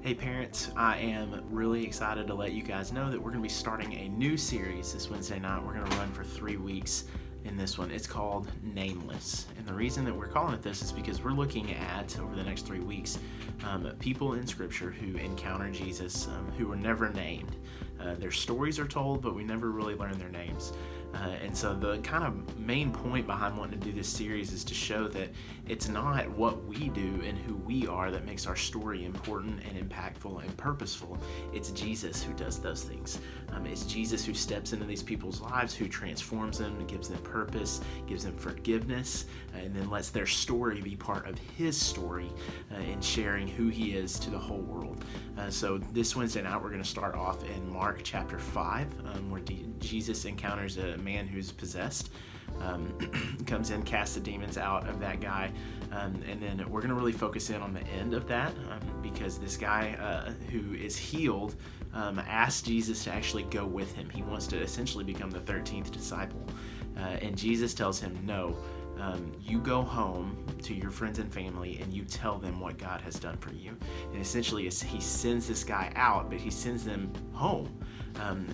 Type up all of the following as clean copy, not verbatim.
Hey parents, I am really excited to let you guys know that we're going to be starting a new series this Wednesday night. We're going to run for 3 weeks in this one. It's called Nameless. And the reason that we're calling it this is because we're looking at, over the next 3 weeks, people in Scripture who encounter Jesus who were never named. Their stories are told, but we never really learn their names. And so the kind of main point behind wanting to do this series is to show that it's not what we do and who we are that makes our story important and impactful and purposeful. It's Jesus who does those things. It's Jesus who steps into these people's lives, who transforms them, gives them purpose, gives them forgiveness, and then lets their story be part of his story in sharing who he is to the whole world. So this Wednesday night, we're going to start off in Mark chapter 5, where Jesus encounters a man who's possessed, comes in, casts the demons out of that guy, and then we're going to really focus in on the end of that because this guy who is healed asks Jesus to actually go with him. He wants to essentially become the 13th disciple, and Jesus tells him, no, you go home to your friends and family and you tell them what God has done for you. And essentially he sends this guy out, but he sends them home.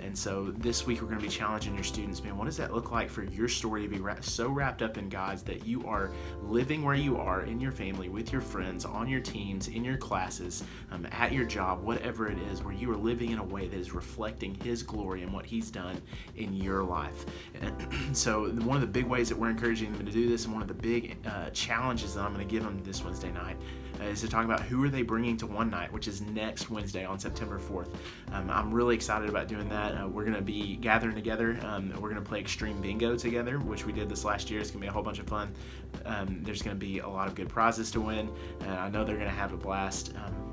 And so this week we're going to be challenging your students, man, what does that look like for your story to be so wrapped up in God's that you are living where you are in your family, with your friends, on your teams, in your classes, at your job, whatever it is, where you are living in a way that is reflecting his glory and what he's done in your life. And so one of the big ways that we're encouraging them to do this, and one of the big challenges that I'm going to give them this Wednesday night, is to talk about who are they bringing to One Night, which is next Wednesday on September 4th. I'm really excited about doing that. We're going to be gathering together. We're going to play Extreme Bingo together, which we did this last year. It's going to be a whole bunch of fun. There's going to be a lot of good prizes to win. I know they're going to have a blast.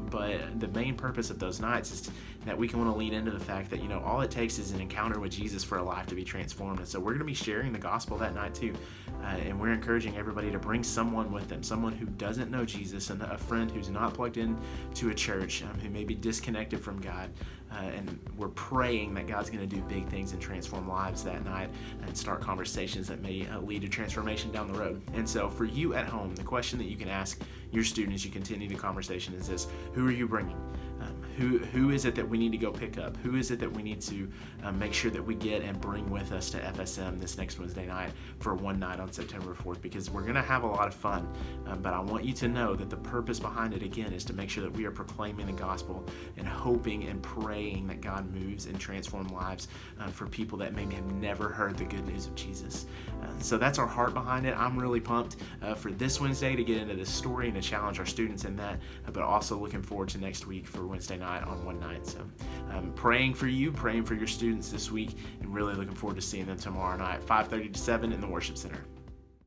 But the main purpose of those nights is that we can want to lean into the fact that, all it takes is an encounter with Jesus for a life to be transformed. And so we're going to be sharing the gospel that night too. And we're encouraging everybody to bring someone with them, someone who doesn't know Jesus, and a friend who's not plugged in to a church, who may be disconnected from God. And we're praying that God's going to do big things and transform lives that night and start conversations that may lead to transformation down the road. And so for you at home, the question that you can ask your students as you continue the conversation is this: who are you bringing? Who is it that we need to go pick up? Who is it that we need to make sure that we get and bring with us to FSM this next Wednesday night for One Night on September 4th? Because we're going to have a lot of fun, but I want you to know that the purpose behind it, again, is to make sure that we are proclaiming the gospel and hoping and praying that God moves and transforms lives for people that maybe have never heard the good news of Jesus. So that's our heart behind it. I'm really pumped for this Wednesday to get into this story and to challenge our students in that, but also looking forward to next week for Wednesday night on One Night. So praying for you, praying for your students this week, and really looking forward to seeing them tomorrow night, 5:30 to 7 in the Worship Center.